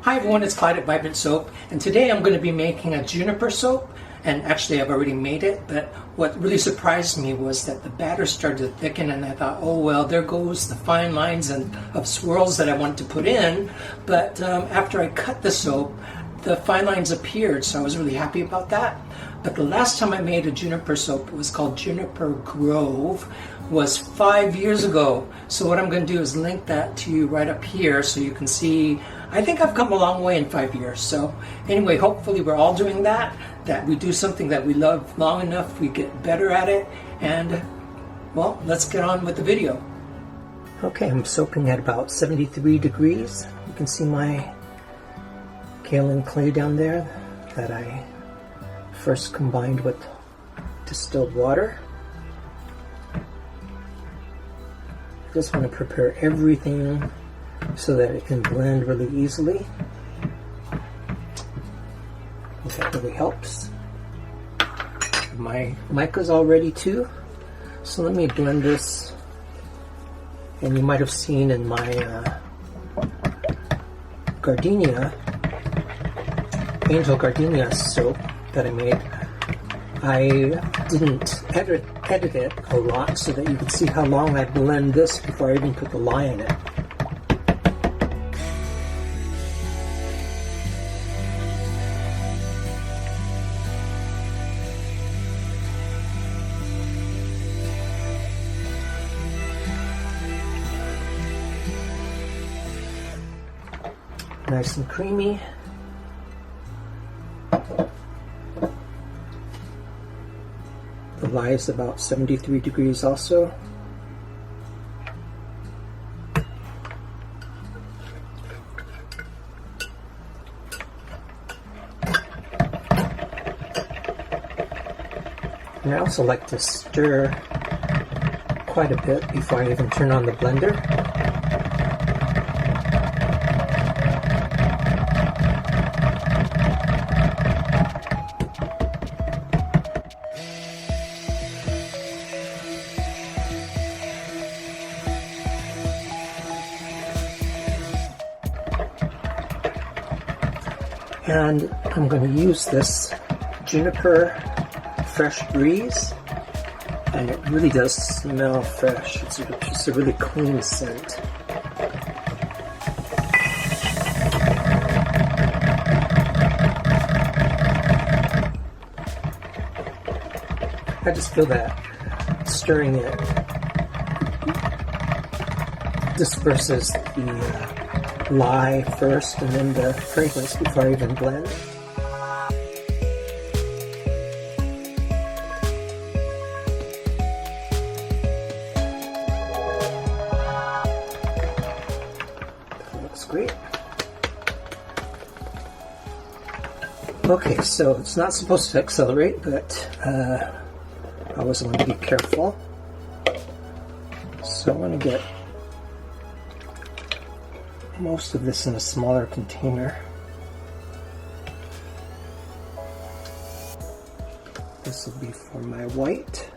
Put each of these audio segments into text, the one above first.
Hi everyone, it's Clyde at Vibrant Soap, and today I'm going to be making a juniper soap. And actually I've already made it, but what really surprised me was that the batter started to thicken, and I thought, oh well, there goes the fine lines of swirls that I wanted to put in. But after I cut the soap, the fine lines appeared, so I was really happy about that. But the last time I made a juniper soap, it was called Juniper Grove, was 5 years ago. So what I'm going to do is link that to you right up here so you can see. I think I've come a long way in 5 years. So anyway, hopefully we're all doing that we do something that we love long enough, we get better at it, and well, let's get on with the video. Okay, I'm soaking at about 73 degrees. You can see my kaolin clay down there that I first combined with distilled water. I just want to prepare everything so that it can blend really easily. That really helps. My mica's all ready too, so let me blend this. And you might have seen in my gardenia, angel gardenia soap that I made, I didn't edit it a lot so that you could see how long I blend this before I even put the lye in it. Nice and creamy. The lye is about 73 degrees also. And I also like to stir quite a bit before I even turn on the blender. And I'm going to use this Juniper Fresh Breeze, and it really does smell fresh. It's just a really clean scent. I just feel that stirring it disperses the lye first and then the fragrance before I even blend. That looks great. Okay, so it's not supposed to accelerate, but I always want to be careful. So I want to get most of this in a smaller container. This will be for my white.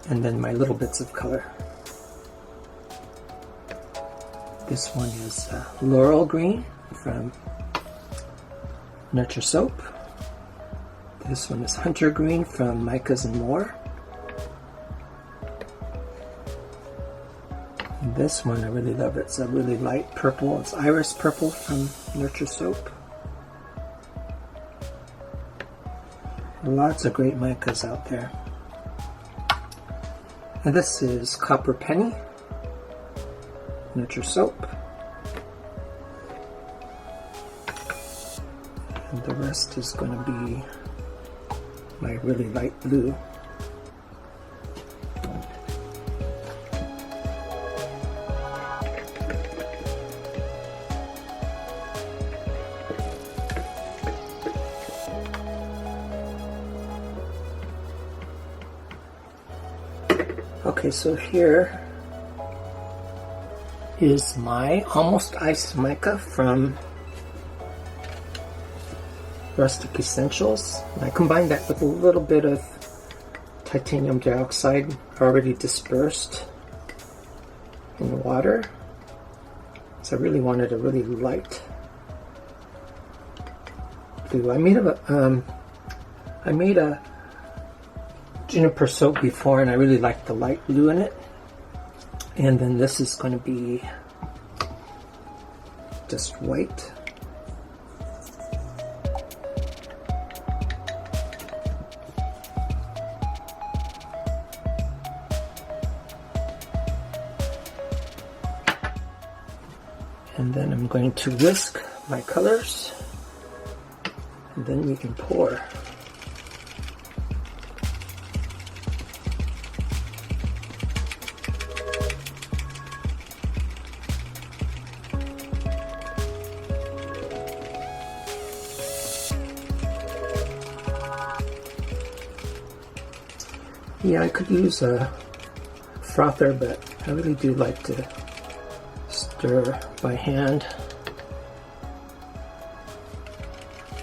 And then my little bits of color. This one is Laurel Green from Nurture Soap. This one is Hunter Green from Micas and More. And this one I really love. It's a really light purple. It's Iris Purple from Nurture Soap. Lots of great micas out there. And this is Copper Penny, Nurture Soap. And the rest is going to be my really light blue. Okay, so here is my almost iced mica from Rustic Essentials. And I combined that with a little bit of titanium dioxide already dispersed in the water. So I really wanted a really light blue. I made a juniper soap before, and I really liked the light blue in it. And then this is going to be just white. And then I'm going to whisk my colors, and then we can pour. Yeah, I could use a frother, but I really do like to stir by hand.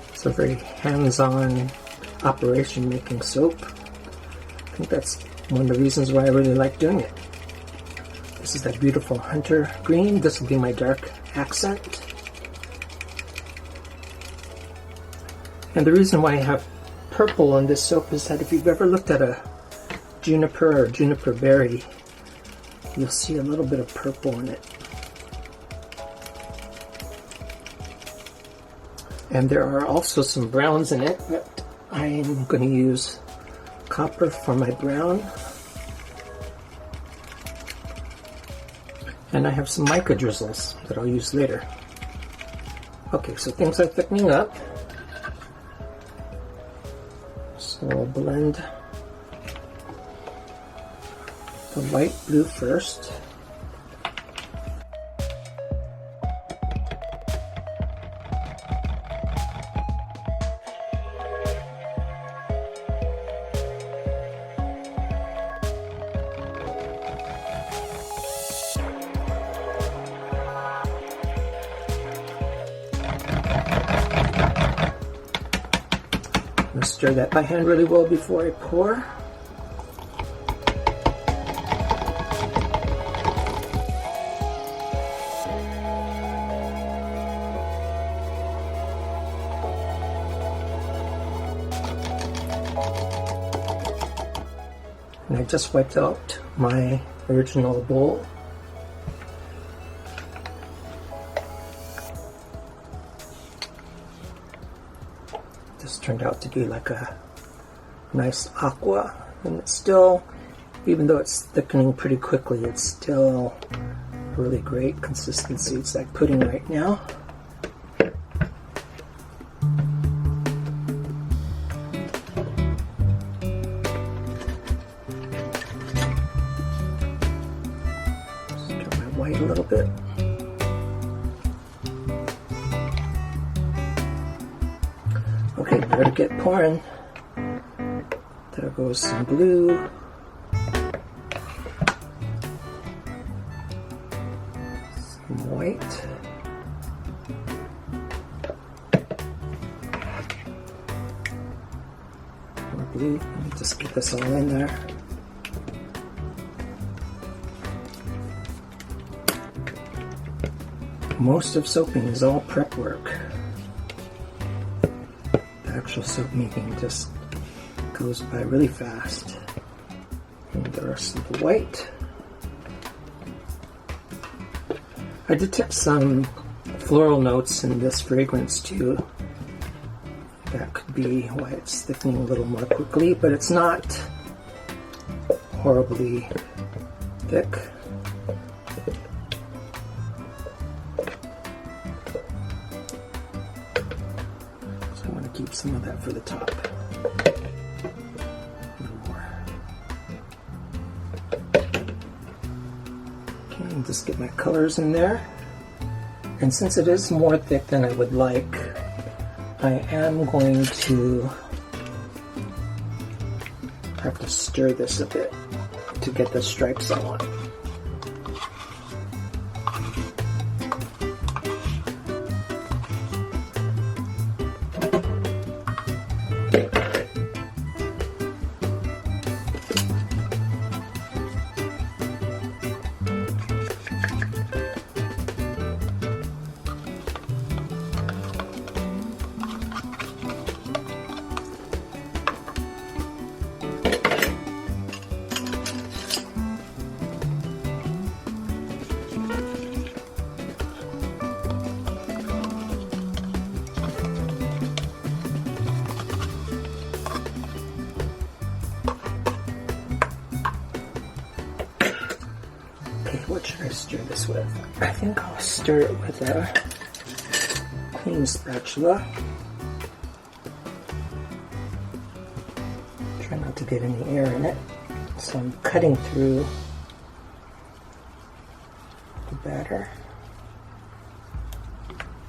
It's a very hands-on operation making soap. I think that's one of the reasons why I really like doing it. This is that beautiful hunter green. This will be my dark accent. And the reason why I have purple on this soap is that if you've ever looked at a juniper or juniper berry, you'll see a little bit of purple in it. And there are also some browns in it, but I'm going to use copper for my brown. And I have some mica drizzles that I'll use later. Okay, so things are thickening up. So I'll blend the light blue first. I'm going to stir that by hand really well before I pour. And I just wiped out my original bowl. This turned out to be like a nice aqua, and it's still, even though it's thickening pretty quickly, it's still really great consistency. It's like pudding right now. Stir my white a little bit. Okay, better get pouring. There goes some blue. Some white. More blue. Let me just get this all in there. Most of soaping is all prep work. The actual soap making just goes by really fast. And the rest of the white. I detect some floral notes in this fragrance too. That could be why it's thickening a little more quickly, but it's not horribly thick. So I want to keep some of that for the top. And just get my colors in there. And since it is more thick than I would like, I am going to have to stir this a bit to get the stripes I want. I stir this with? I think I'll stir it with a clean spatula. Try not to get any air in it. So I'm cutting through the batter.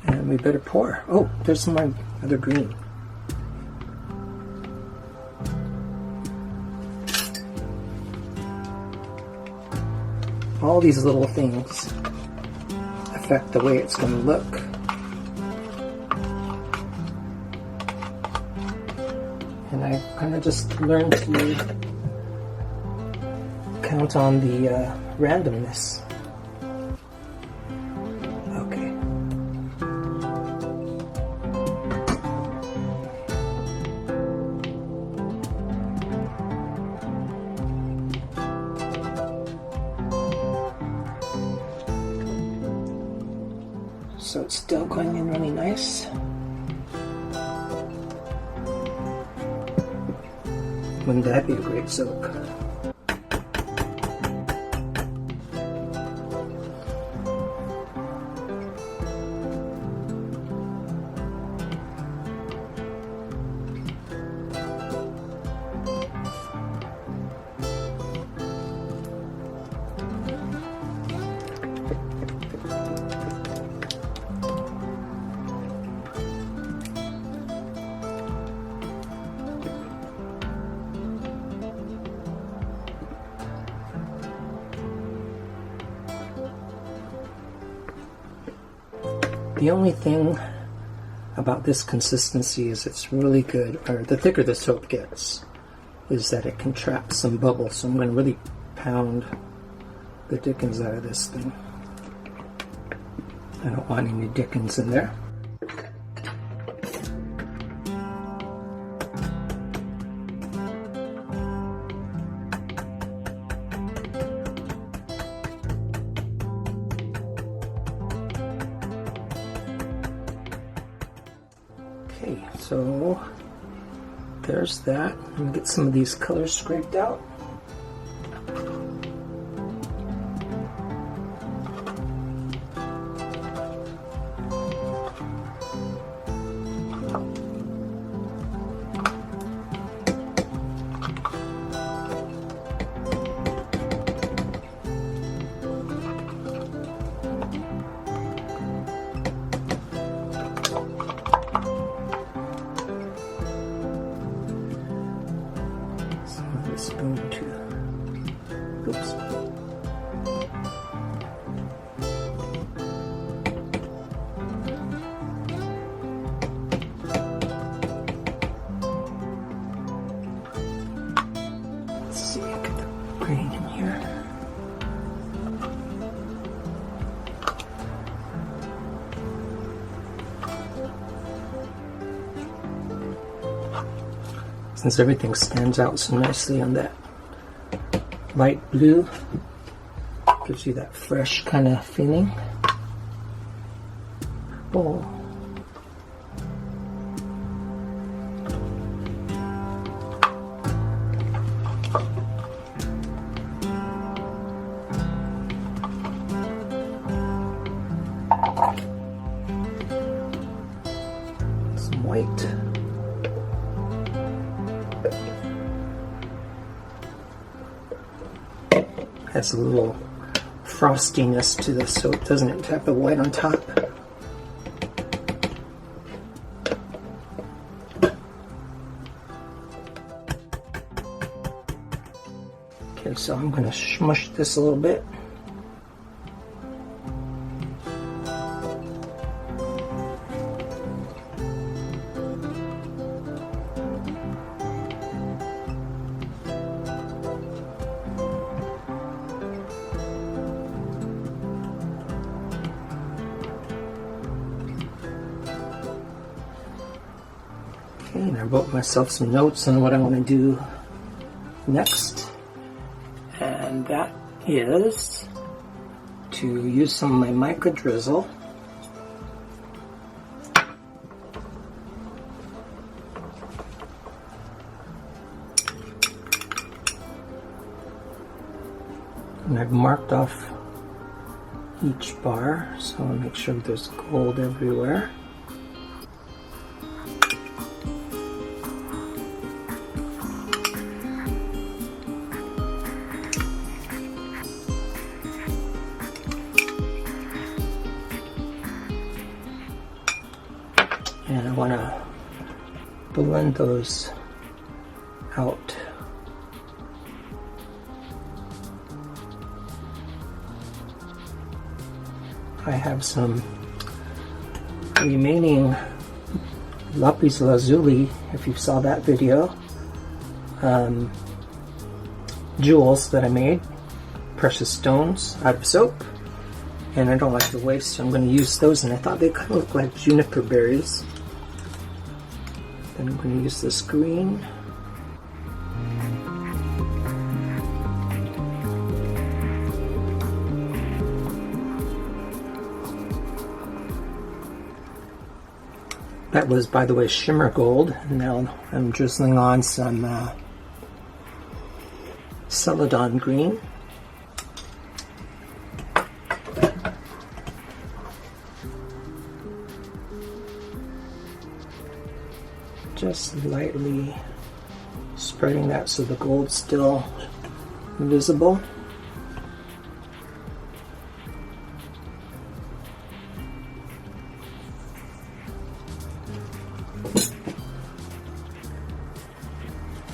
And we better pour. Oh, there's my other green. All these little things affect the way it's going to look. And I kind of just learned to count on the randomness. Okay. So it's still going in really nice. Wouldn't that be a great soak? The only thing about this consistency is it's really good, or the thicker the soap gets, is that it can trap some bubbles. So I'm going to really pound the dickens out of this thing. I don't want any dickens in there. Okay, so there's that. I'm going to get some of these colors scraped out. Spoon too. Oops. Let's see, get the green in here. Since everything stands out so nicely on that light blue, gives you that fresh kind of feeling. Oh. Some white. Has a little frostiness to this, so it doesn't have the white on top. Okay, so I'm going to smush this a little bit. Okay, and I wrote myself some notes on what I want to do next, and that is to use some of my mica drizzle and I've marked off each bar, so I'll make sure there's gold everywhere. And I want to blend those out. I have some remaining lapis lazuli, if you saw that video, jewels that I made, precious stones out of soap, and I don't like to waste, so I'm going to use those, and I thought they kind of look like juniper berries. Then I'm going to use this green. That was, by the way, shimmer gold. And now I'm drizzling on some celadon green. Just lightly spreading that so the gold's still visible.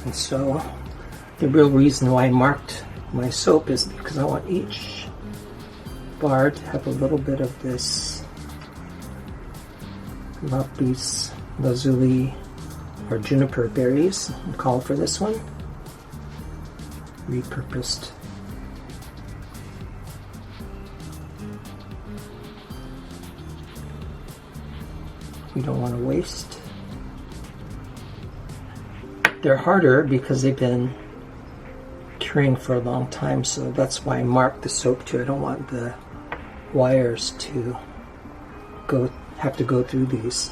And so the real reason why I marked my soap is because I want each bar to have a little bit of this lapis lazuli or juniper berries, call for this one, repurposed. We don't want to waste. They're harder because they've been curing for a long time, so that's why I marked the soap too. I don't want the wires to have to go through these.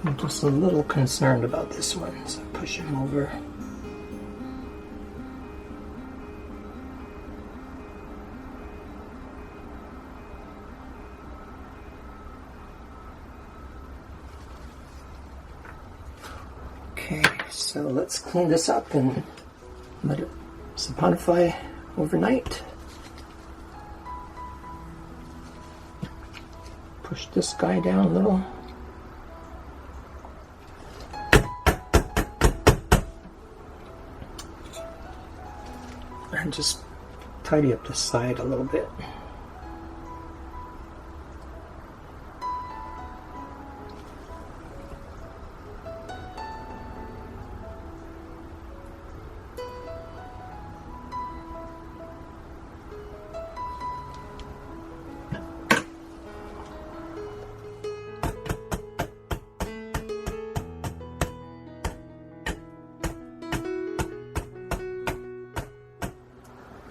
I'm just a little concerned about this one, so push him over. Okay, so let's clean this up and let it saponify overnight. Push this guy down a little. And just tidy up the side a little bit.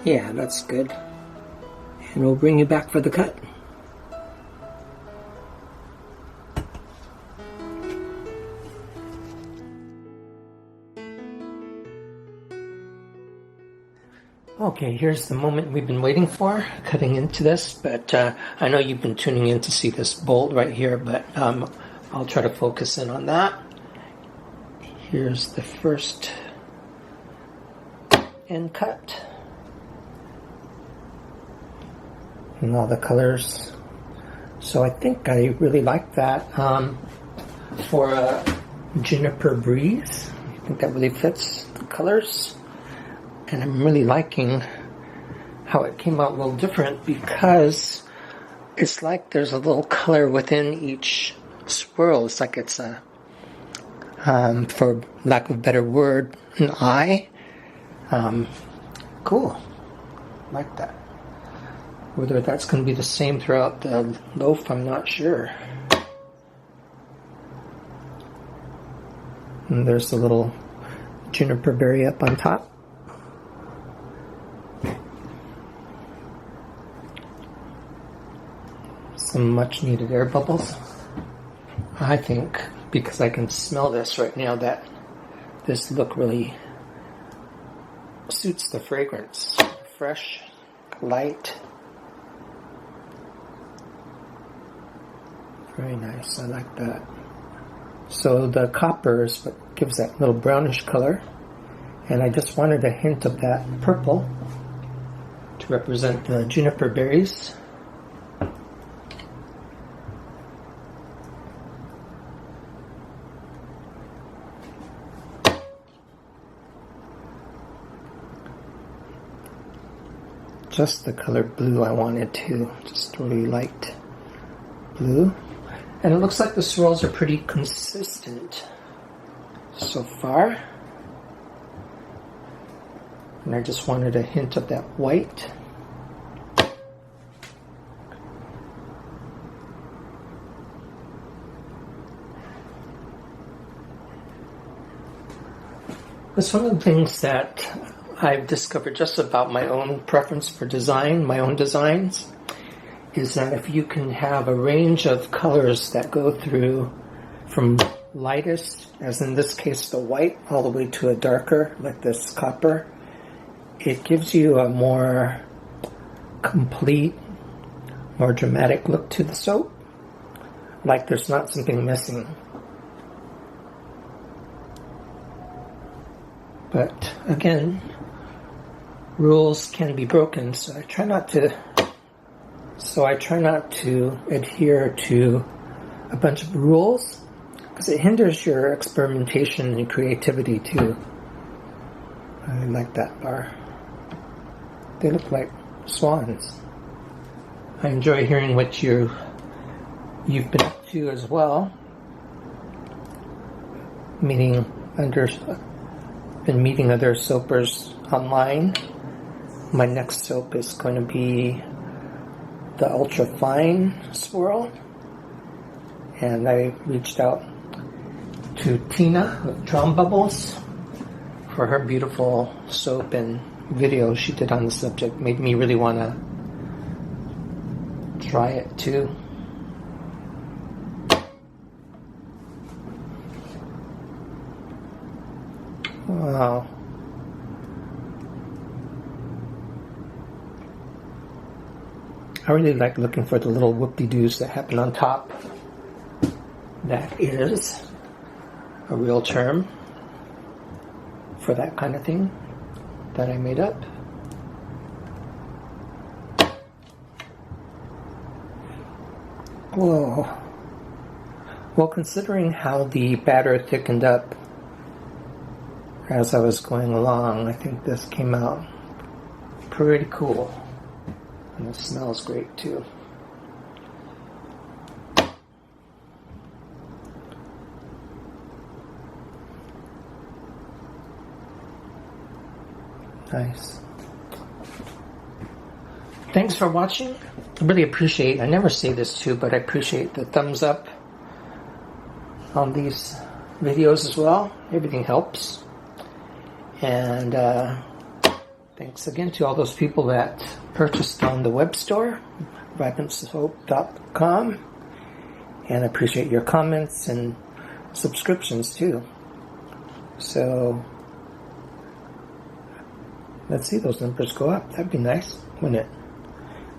Yeah, that's good. And we'll bring you back for the cut. Okay, here's the moment we've been waiting for, cutting into this, but I know you've been tuning in to see this bolt right here, but I'll try to focus in on that. Here's the first end cut. And all the colors. So I think I really like that for a Juniper Breeze. I think that really fits the colors. And I'm really liking how it came out a little different because it's like there's a little color within each swirl. It's like it's a, for lack of a better word, an eye. Cool. like that. Whether that's going to be the same throughout the loaf, I'm not sure. And there's the little juniper berry up on top. Some much needed air bubbles. I think, because I can smell this right now, that this look really suits the fragrance. Fresh, light. Very nice, I like that. So the copper is what gives that little brownish color, and I just wanted a hint of that purple to represent the juniper berries. Just the color blue I wanted to, just really light blue. And it looks like the swirls are pretty consistent so far. And I just wanted a hint of that white. That's one of the things that I've discovered just about my own preference for design, my own designs, is that if you can have a range of colors that go through from lightest, as in this case the white, all the way to a darker, like this copper, it gives you a more complete, more dramatic look to the soap, like there's not something missing. But again, rules can be broken, so I try not to adhere to a bunch of rules, because it hinders your experimentation and creativity too. I like that bar. They look like swans. I enjoy hearing what you've been up to as well. Been meeting other soapers online. My next soap is going to be the ultra fine swirl, and I reached out to Tina with Drum Bubbles for her beautiful soap, and video she did on the subject made me really want to try it too. Wow. I really like looking for the little whoop-de-doos that happen on top. That is a real term for that kind of thing that I made up. Whoa. Well, considering how the batter thickened up as I was going along, I think this came out pretty cool. And it smells great too. Nice. Thanks for watching. I really appreciate, I never say this too, but I appreciate the thumbs up on these videos as well. Everything helps. And thanks again to all those people that purchased on the web store, vibrantsoap.com. And I appreciate your comments and subscriptions too. So let's see those numbers go up. That'd be nice, wouldn't it?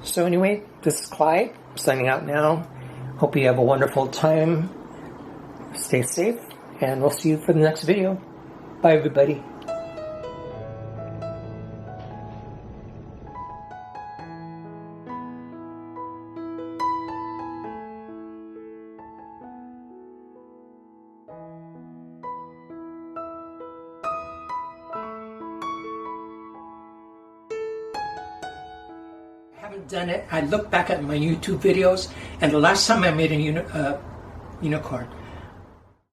So anyway, this is Clyde, signing out now. Hope you have a wonderful time. Stay safe, and we'll see you for the next video. Bye, everybody. Haven't done it. I look back at my YouTube videos, and the last time I made a unicorn,